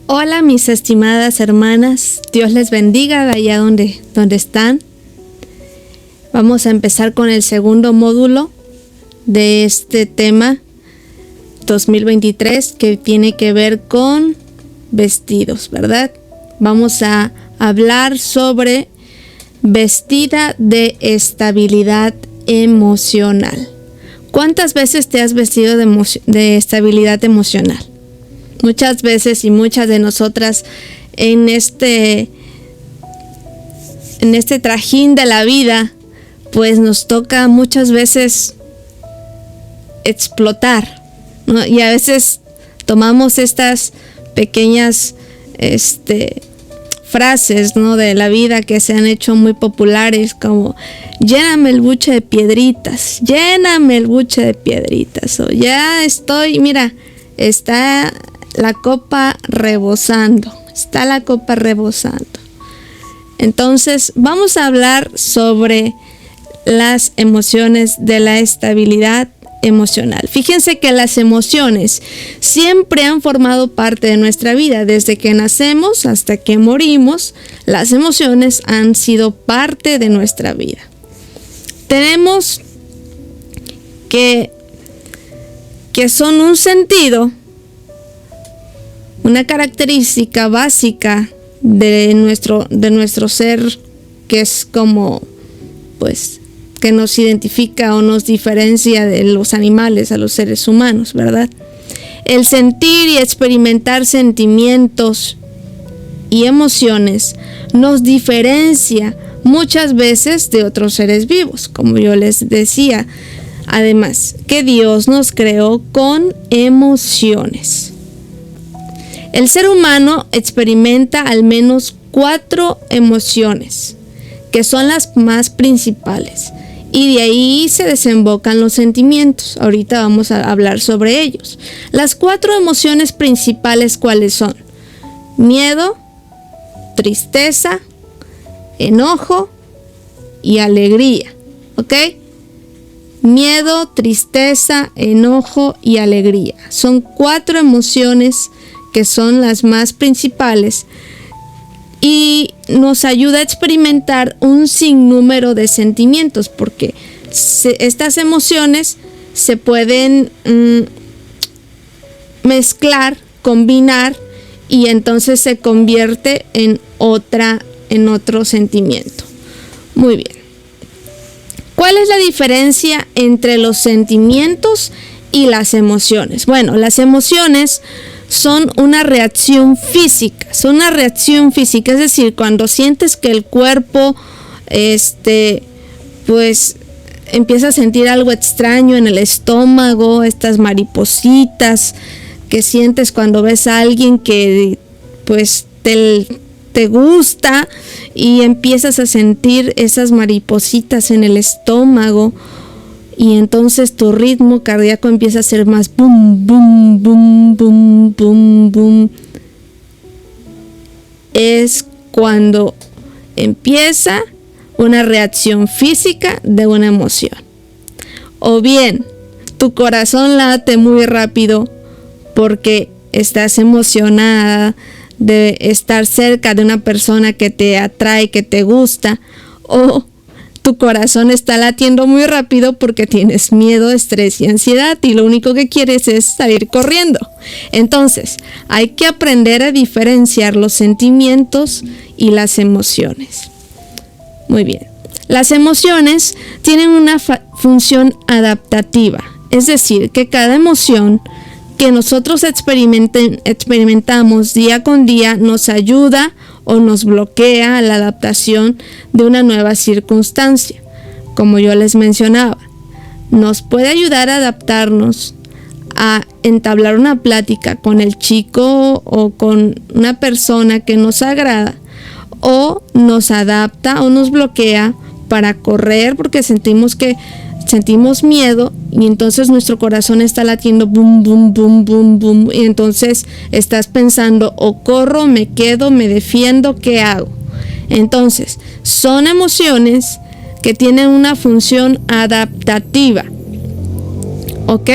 Hola mis estimadas hermanas, Dios les bendiga de allá donde están. Vamos a empezar con el segundo módulo de este tema 2023 que tiene que ver con vestidos, ¿verdad? Vamos a hablar sobre vestida de estabilidad emocional. ¿Cuántas veces te has vestido de estabilidad emocional? Muchas veces y muchas de nosotras en este trajín de la vida, pues nos toca muchas veces explotar, ¿no? Y a veces tomamos estas pequeñas frases, ¿no?, de la vida que se han hecho muy populares, como lléname el buche de piedritas, o ya estoy, mira, está la copa rebosando. Entonces, vamos a hablar sobre las emociones de la estabilidad emocional. Fíjense que las emociones siempre han formado parte de nuestra vida. Desde que nacemos hasta que morimos, las emociones han sido parte de nuestra vida. Tenemos que son un sentido, una característica básica de nuestro ser, que es como, pues, que nos identifica o nos diferencia de los animales a los seres humanos, ¿verdad? El sentir y experimentar sentimientos y emociones nos diferencia muchas veces de otros seres vivos, como yo les decía. Además, que Dios nos creó con emociones. El ser humano experimenta al menos 4 emociones, que son las más principales, y de ahí se desembocan los sentimientos. Ahorita vamos a hablar sobre ellos. Las 4 emociones principales, ¿cuáles son? Miedo, tristeza, enojo y alegría, ¿ok? Miedo, tristeza, enojo y alegría. Son 4 emociones que son las más principales y nos ayuda a experimentar un sinnúmero de sentimientos, porque estas emociones se pueden mezclar, combinar, y entonces se convierte en otro sentimiento. Muy bien. ¿Cuál es la diferencia entre los sentimientos y las emociones? Bueno, las emociones son una reacción física, es decir, cuando sientes que el cuerpo, pues empieza a sentir algo extraño en el estómago, estas maripositas que sientes cuando ves a alguien que, pues, te gusta y empiezas a sentir esas maripositas en el estómago. Y entonces tu ritmo cardíaco empieza a ser más boom, boom, boom, boom, boom, boom. Es cuando empieza una reacción física de una emoción. O bien, tu corazón late muy rápido porque estás emocionada de estar cerca de una persona que te atrae, que te gusta. O tu corazón está latiendo muy rápido porque tienes miedo, estrés y ansiedad y lo único que quieres es salir corriendo. Entonces, hay que aprender a diferenciar los sentimientos y las emociones. Muy bien. Las emociones tienen una función adaptativa, es decir, que cada emoción que nosotros experimentamos día con día nos ayuda o nos bloquea la adaptación de una nueva circunstancia. Como yo les mencionaba, nos puede ayudar a adaptarnos a entablar una plática con el chico o con una persona que nos agrada, o nos adapta o nos bloquea para correr porque sentimos miedo y entonces nuestro corazón está latiendo boom, boom, boom, boom, boom, y entonces estás pensando, o corro, me quedo, me defiendo, ¿qué hago? Entonces, son emociones que tienen una función adaptativa, ¿ok?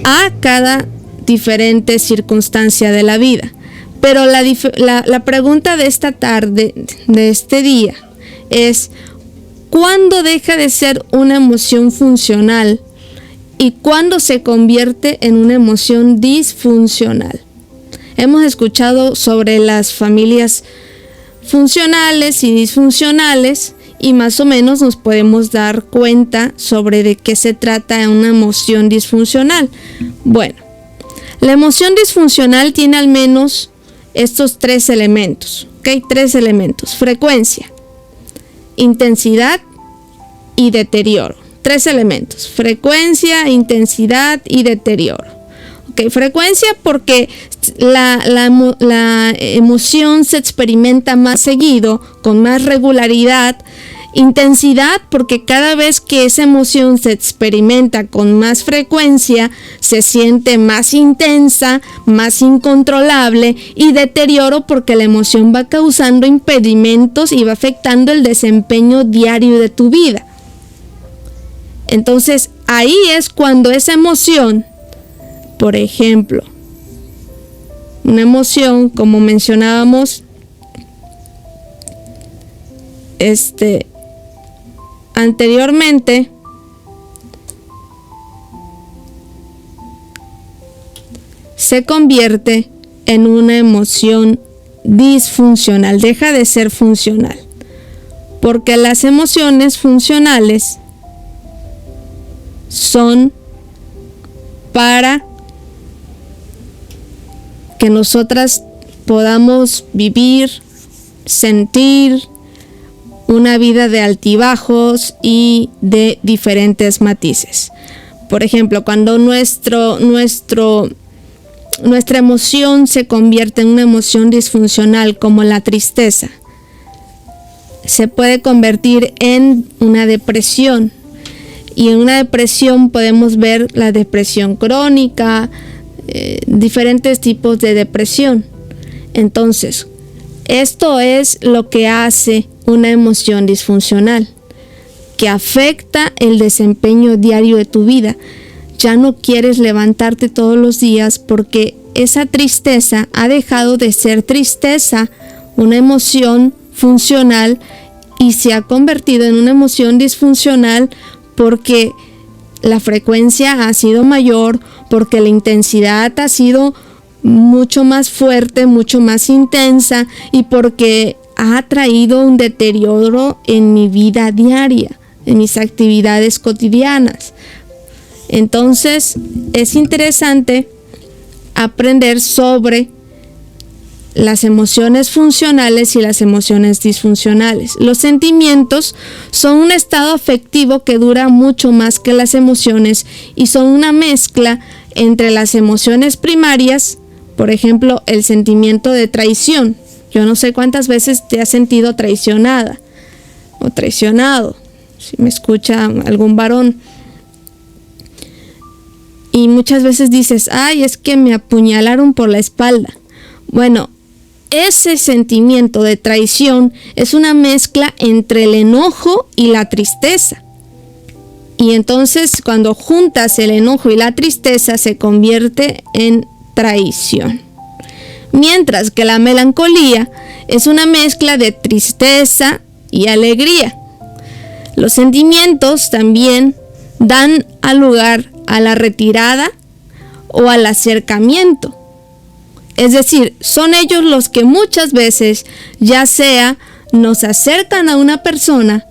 A cada diferentes circunstancias de la vida. Pero la pregunta de esta tarde, de este día, es ¿cuándo deja de ser una emoción funcional y cuándo se convierte en una emoción disfuncional? Hemos escuchado sobre las familias funcionales y disfuncionales y más o menos nos podemos dar cuenta sobre de qué se trata una emoción disfuncional. Bueno, la emoción disfuncional tiene al menos estos 3 elementos, ¿ok? 3 elementos: frecuencia, intensidad y deterioro. 3 elementos: frecuencia, intensidad y deterioro. ¿Ok? Frecuencia porque la emoción se experimenta más seguido, con más regularidad. Intensidad porque cada vez que esa emoción se experimenta con más frecuencia, se siente más intensa, más incontrolable. Y deterioro porque la emoción va causando impedimentos y va afectando el desempeño diario de tu vida. Entonces ahí es cuando esa emoción, por ejemplo, una emoción como mencionábamos anteriormente, se convierte en una emoción disfuncional, deja de ser funcional, porque las emociones funcionales son para que nosotras podamos vivir, sentir una vida de altibajos y de diferentes matices. Por ejemplo, cuando nuestra emoción se convierte en una emoción disfuncional, como la tristeza, se puede convertir en una depresión. Y en una depresión podemos ver la depresión crónica, diferentes tipos de depresión. Entonces, esto es lo que hace una emoción disfuncional, que afecta el desempeño diario de tu vida. Ya no quieres levantarte todos los días porque esa tristeza ha dejado de ser tristeza, una emoción funcional, y se ha convertido en una emoción disfuncional porque la frecuencia ha sido mayor, porque la intensidad ha sido mucho más fuerte, mucho más intensa, y porque ha traído un deterioro en mi vida diaria, en mis actividades cotidianas. Entonces es interesante aprender sobre las emociones funcionales y las emociones disfuncionales. Los sentimientos son un estado afectivo que dura mucho más que las emociones y son una mezcla entre las emociones primarias, por ejemplo, el sentimiento de traición. Yo no sé cuántas veces te has sentido traicionada o traicionado, si me escucha algún varón. Y muchas veces dices, ay, es que me apuñalaron por la espalda. Bueno, ese sentimiento de traición es una mezcla entre el enojo y la tristeza. Y entonces cuando juntas el enojo y la tristeza se convierte en traición. Mientras que la melancolía es una mezcla de tristeza y alegría. Los sentimientos también dan lugar a la retirada o al acercamiento. Es decir, son ellos los que muchas veces, ya sea nos acercan a una persona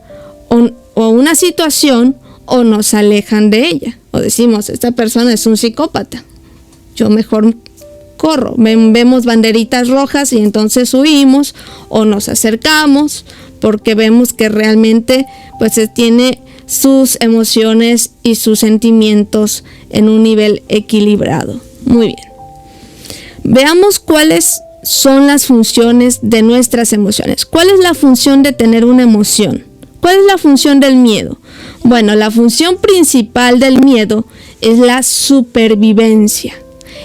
o una situación, o nos alejan de ella. O decimos, esta persona es un psicópata, yo mejor corro. Vemos banderitas rojas y entonces huimos, o nos acercamos porque vemos que realmente pues tiene sus emociones y sus sentimientos en un nivel equilibrado. Muy bien. Veamos cuáles son las funciones de nuestras emociones. ¿Cuál es la función de tener una emoción? ¿Cuál es la función del miedo? Bueno, la función principal del miedo es la supervivencia.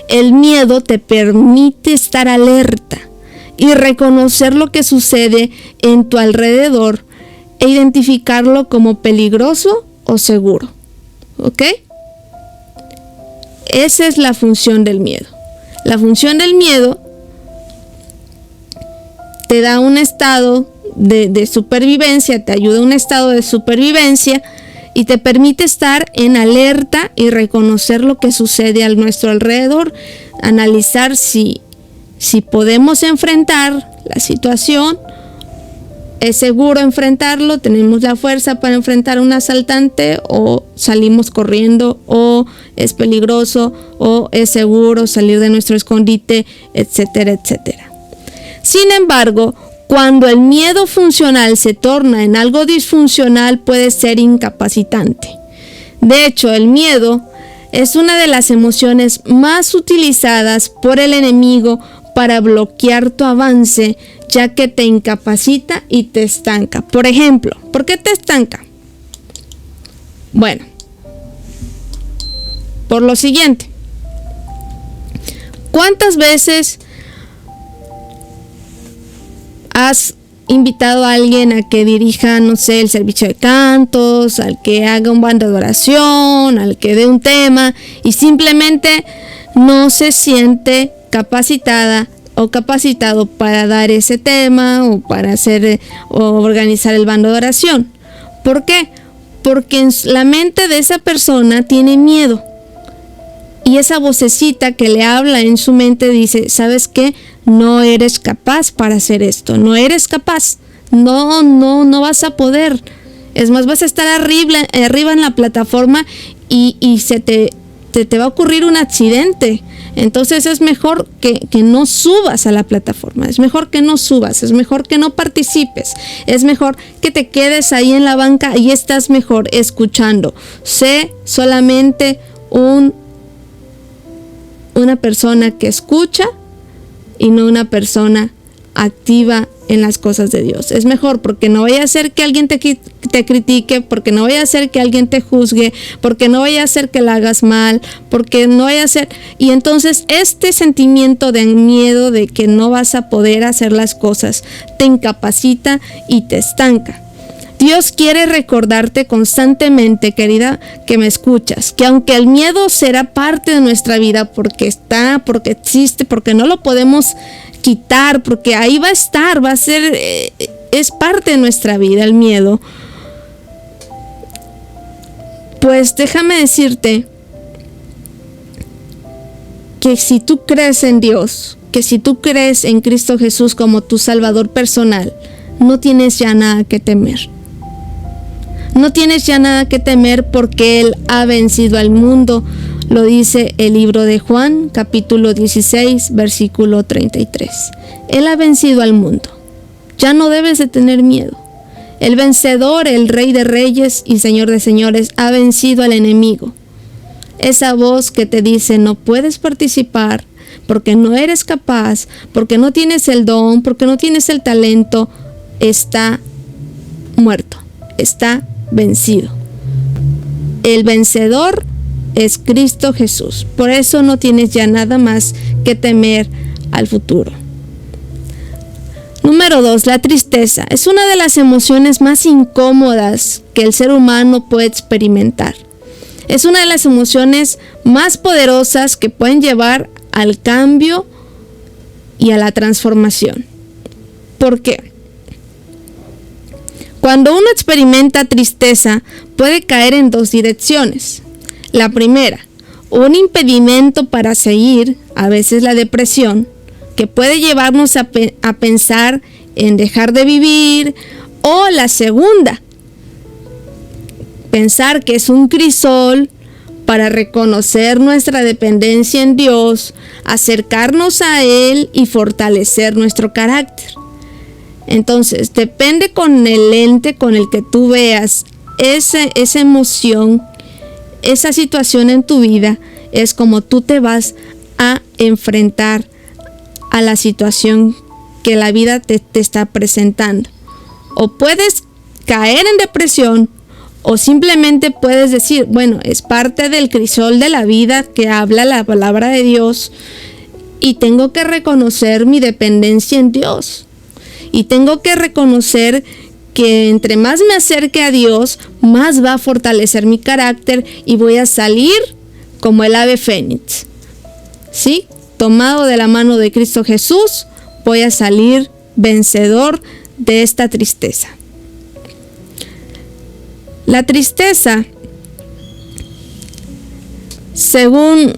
El miedo te permite estar alerta y reconocer lo que sucede en tu alrededor e identificarlo como peligroso o seguro. ¿Ok? Esa es la función del miedo. La función del miedo te da un estado de supervivencia, te ayuda a un estado de supervivencia y te permite estar en alerta y reconocer lo que sucede a nuestro alrededor, analizar si podemos enfrentar la situación, es seguro enfrentarlo, tenemos la fuerza para enfrentar a un asaltante, o salimos corriendo, o es peligroso, o es seguro salir de nuestro escondite, etcétera, etcétera. Sin embargo, cuando el miedo funcional se torna en algo disfuncional, puede ser incapacitante. De hecho, el miedo es una de las emociones más utilizadas por el enemigo para bloquear tu avance, ya que te incapacita y te estanca. Por ejemplo, ¿por qué te estanca? Bueno, por lo siguiente. ¿Cuántas veces has invitado a alguien a que dirija, no sé, el servicio de cantos, al que haga un bando de oración, al que dé un tema, y simplemente no se siente capacitada o capacitado para dar ese tema o para hacer o organizar el bando de oración? ¿Por qué? Porque en la mente de esa persona tiene miedo, y esa vocecita que le habla en su mente dice: ¿sabes qué? No eres capaz para hacer esto, no eres capaz, no vas a poder. Es más, vas a estar arriba en la plataforma y se te va a ocurrir un accidente. Entonces es mejor que no subas a la plataforma, es mejor que no subas, es mejor que no participes, es mejor que te quedes ahí en la banca y estás mejor escuchando. Sé solamente una persona que escucha y no una persona activa en las cosas de Dios. Es mejor, porque no vaya a ser que alguien te critique, porque no vaya a ser que alguien te juzgue, porque no vaya a ser que la hagas mal, porque no vaya a ser... Y entonces este sentimiento de miedo de que no vas a poder hacer las cosas te incapacita y te estanca. Dios quiere recordarte constantemente, querida, que me escuchas, que aunque el miedo será parte de nuestra vida, porque está, porque existe, porque no lo podemos quitar, porque ahí va a estar, va a ser, es parte de nuestra vida el miedo. Pues déjame decirte que si tú crees en Dios, que si tú crees en Cristo Jesús como tu Salvador personal, no tienes ya nada que temer. No tienes ya nada que temer, porque Él ha vencido al mundo. Lo dice el libro de Juan, capítulo 16, versículo 33. Él ha vencido al mundo. Ya no debes de tener miedo. El vencedor, el Rey de Reyes y Señor de Señores, ha vencido al enemigo. Esa voz que te dice: no puedes participar porque no eres capaz, porque no tienes el don, porque no tienes el talento, está muerto, está vencido. El vencedor es Cristo Jesús. Por eso no tienes ya nada más que temer al futuro. Número 2, la tristeza. Es una de las emociones más incómodas que el ser humano puede experimentar. Es una de las emociones más poderosas que pueden llevar al cambio y a la transformación. ¿Por qué? Cuando uno experimenta tristeza, puede caer en dos direcciones. La primera, un impedimento para seguir, a veces la depresión, que puede llevarnos a pensar en dejar de vivir. O la segunda, pensar que es un crisol para reconocer nuestra dependencia en Dios, acercarnos a Él y fortalecer nuestro carácter. Entonces, depende con el lente con el que tú veas esa emoción, esa situación en tu vida, es como tú te vas a enfrentar a la situación que la vida te está presentando. O puedes caer en depresión, o simplemente puedes decir: bueno, es parte del crisol de la vida que habla la palabra de Dios, y tengo que reconocer mi dependencia en Dios. Y tengo que reconocer que entre más me acerque a Dios, más va a fortalecer mi carácter y voy a salir como el ave fénix. ¿Sí? Tomado de la mano de Cristo Jesús, voy a salir vencedor de esta tristeza. La tristeza, según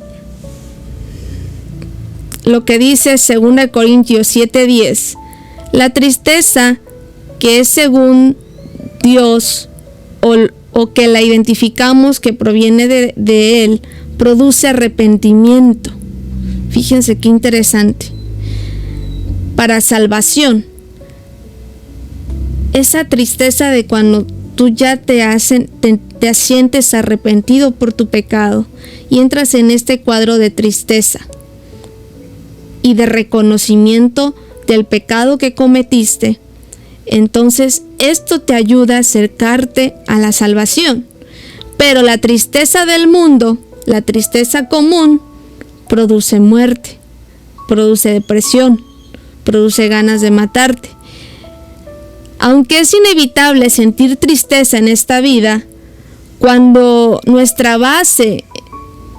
lo que dice 2 Corintios 7:10, la tristeza que es según Dios o que la identificamos que proviene de Él, produce arrepentimiento. Fíjense qué interesante. Para salvación. Esa tristeza de cuando tú ya te sientes arrepentido por tu pecado y entras en este cuadro de tristeza y de reconocimiento del pecado que cometiste, entonces esto te ayuda a acercarte a la salvación. Pero la tristeza del mundo, la tristeza común, produce muerte, produce depresión, produce ganas de matarte. Aunque es inevitable sentir tristeza en esta vida, cuando nuestra base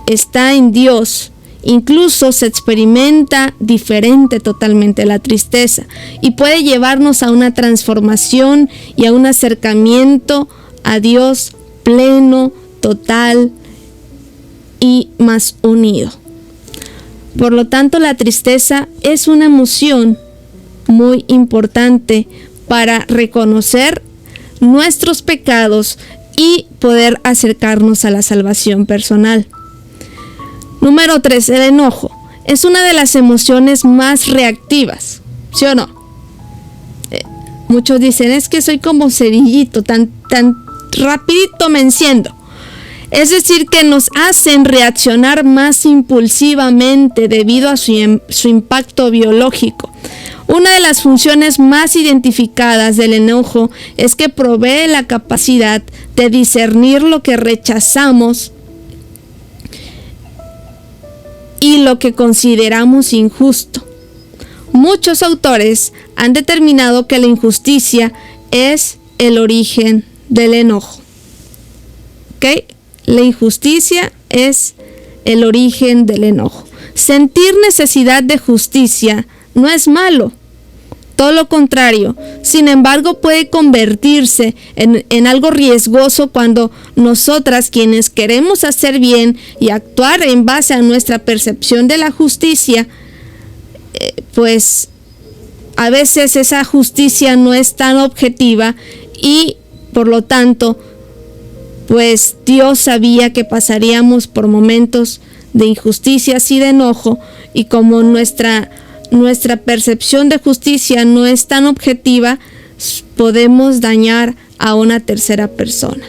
está en Dios, incluso se experimenta diferente totalmente la tristeza y puede llevarnos a una transformación y a un acercamiento a Dios pleno, total y más unido. Por lo tanto, la tristeza es una emoción muy importante para reconocer nuestros pecados y poder acercarnos a la salvación personal. Número 3, el enojo. Es una de las emociones más reactivas, ¿sí o no? Muchos dicen, es que soy como cerillito, tan rapidito me enciendo. Es decir, que nos hacen reaccionar más impulsivamente debido a su impacto biológico. Una de las funciones más identificadas del enojo es que provee la capacidad de discernir lo que rechazamos y lo que consideramos injusto. Muchos autores han determinado que la injusticia es el origen del enojo. ¿Ok? La injusticia es el origen del enojo. Sentir necesidad de justicia no es malo, todo lo contrario. Sin embargo, puede convertirse en algo riesgoso cuando nosotras, quienes queremos hacer bien y actuar en base a nuestra percepción de la justicia, pues a veces esa justicia no es tan objetiva y por lo tanto, pues Dios sabía que pasaríamos por momentos de injusticias y de enojo, y como nuestra percepción de justicia no es tan objetiva, podemos dañar a una tercera persona.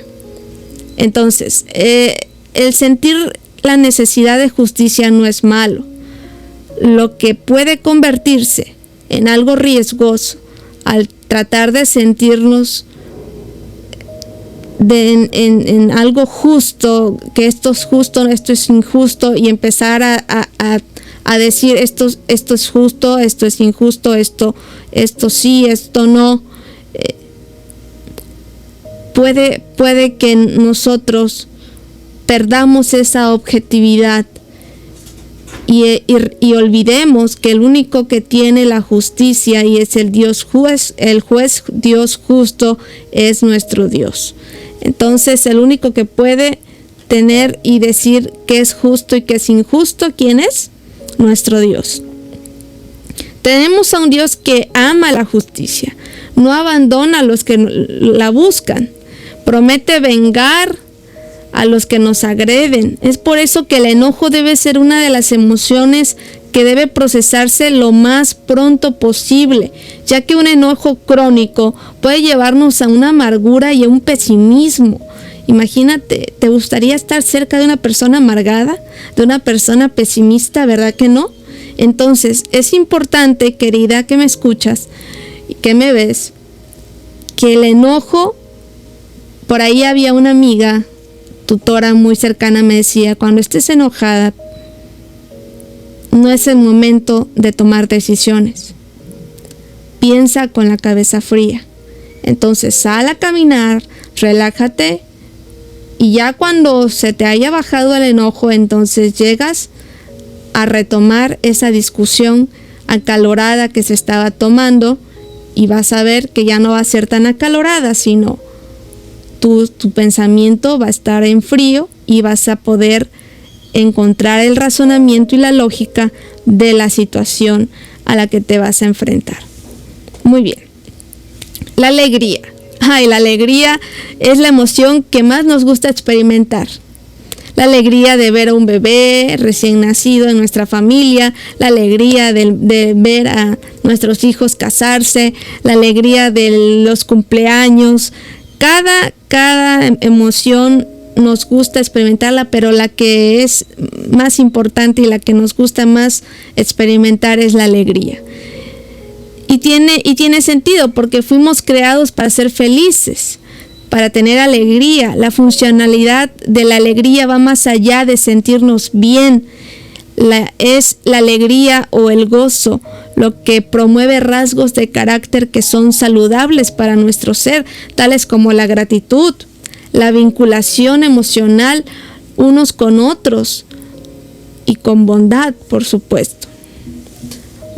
Entonces, el sentir la necesidad de justicia no es malo. Lo que puede convertirse en algo riesgoso al tratar de sentirnos en algo justo, que esto es justo, esto es injusto, y empezar a decir esto es justo, esto es injusto, esto sí, esto no. Puede que nosotros perdamos esa objetividad y olvidemos que el único que tiene la justicia y es el juez Dios justo es nuestro Dios. Entonces, el único que puede tener y decir qué es justo y qué es injusto, ¿quién es? Nuestro Dios. Tenemos a un Dios que ama la justicia, no abandona a los que la buscan, promete vengar a los que nos agreden. Es por eso que el enojo debe ser una de las emociones que debe procesarse lo más pronto posible, ya que un enojo crónico puede llevarnos a una amargura y a un pesimismo. Imagínate, ¿te gustaría estar cerca de una persona amargada, de una persona pesimista, verdad que no? Entonces, es importante, querida, que me escuchas y que me ves, que el enojo, por ahí había una amiga, tutora muy cercana, me decía, cuando estés enojada, no es el momento de tomar decisiones. Piensa con la cabeza fría. Entonces, sal a caminar, relájate Y ya cuando se te haya bajado el enojo, entonces llegas a retomar esa discusión acalorada que se estaba tomando, y vas a ver que ya no va a ser tan acalorada, sino tu pensamiento va a estar en frío y vas a poder encontrar el razonamiento y la lógica de la situación a la que te vas a enfrentar. Muy bien. La alegría. La alegría es la emoción que más nos gusta experimentar. La alegría de ver a un bebé recién nacido en nuestra familia, la alegría de ver a nuestros hijos casarse, la alegría de los cumpleaños. Cada emoción nos gusta experimentarla, pero la que es más importante y la que nos gusta más experimentar es la alegría. Y tiene sentido, porque fuimos creados para ser felices, para tener alegría. La funcionalidad de la alegría va más allá de sentirnos bien. Es la alegría o el gozo lo que promueve rasgos de carácter que son saludables para nuestro ser, tales como la gratitud, la vinculación emocional unos con otros y con bondad, por supuesto.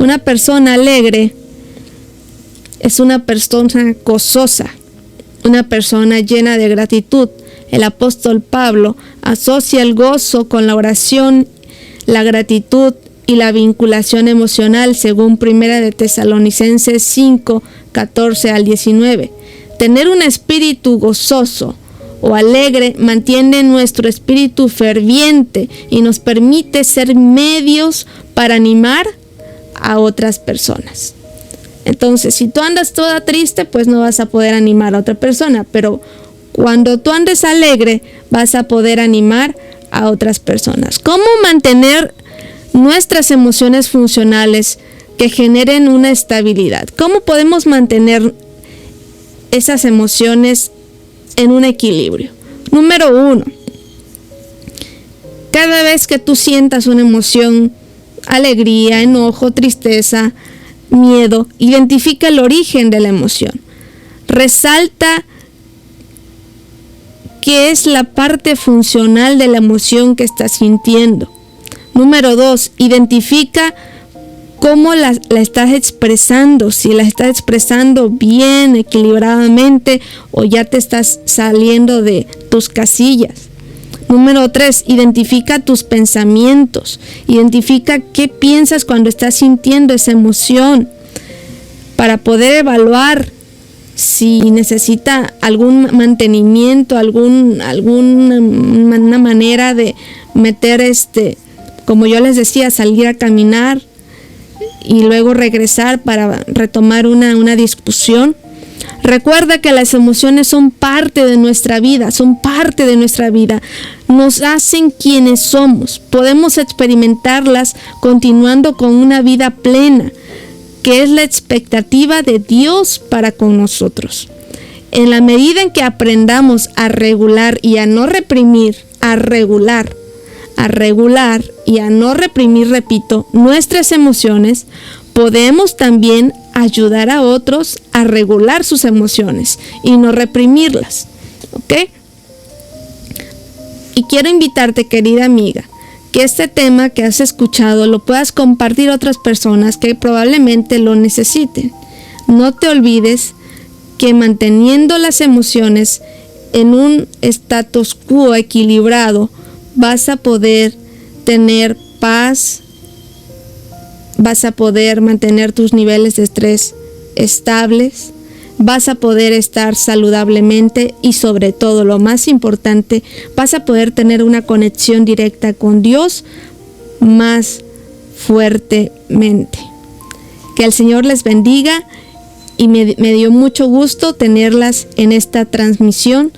Una persona alegre es una persona gozosa, una persona llena de gratitud. El apóstol Pablo asocia el gozo con la oración, la gratitud y la vinculación emocional, según 1 de Tesalonicenses 5, 14 al 19. Tener un espíritu gozoso o alegre mantiene nuestro espíritu ferviente y nos permite ser medios para animar a otras personas. Entonces, si tú andas toda triste, pues no vas a poder animar a otra persona, pero cuando tú andes alegre, vas a poder animar a otras personas. ¿Cómo mantener nuestras emociones funcionales que generen una estabilidad? ¿Cómo podemos mantener esas emociones en un equilibrio? Número 1, cada vez que tú sientas una emoción, alegría, enojo, tristeza, miedo, identifica el origen de la emoción. Resalta qué es la parte funcional de la emoción que estás sintiendo. Número 2, identifica cómo la estás expresando, si la estás expresando bien, equilibradamente, o ya te estás saliendo de tus casillas. Número 3, identifica tus pensamientos, identifica qué piensas cuando estás sintiendo esa emoción, para poder evaluar si necesita algún mantenimiento, alguna manera de meter como yo les decía, salir a caminar y luego regresar para retomar una discusión. Recuerda que las emociones son parte de nuestra vida, nos hacen quienes somos. Podemos experimentarlas continuando con una vida plena, que es la expectativa de Dios para con nosotros. En la medida en que aprendamos a regular y a no reprimir, a regular y a no reprimir, repito, nuestras emociones, podemos también ayudar a otros a regular sus emociones y no reprimirlas. ¿Ok? Y quiero invitarte, querida amiga, que este tema que has escuchado lo puedas compartir a otras personas que probablemente lo necesiten. No te olvides que manteniendo las emociones en un status quo equilibrado, vas a poder tener paz, vas a poder mantener tus niveles de estrés estables, vas a poder estar saludablemente y, sobre todo, lo más importante, vas a poder tener una conexión directa con Dios más fuertemente. Que el Señor les bendiga, y me dio mucho gusto tenerlas en esta transmisión.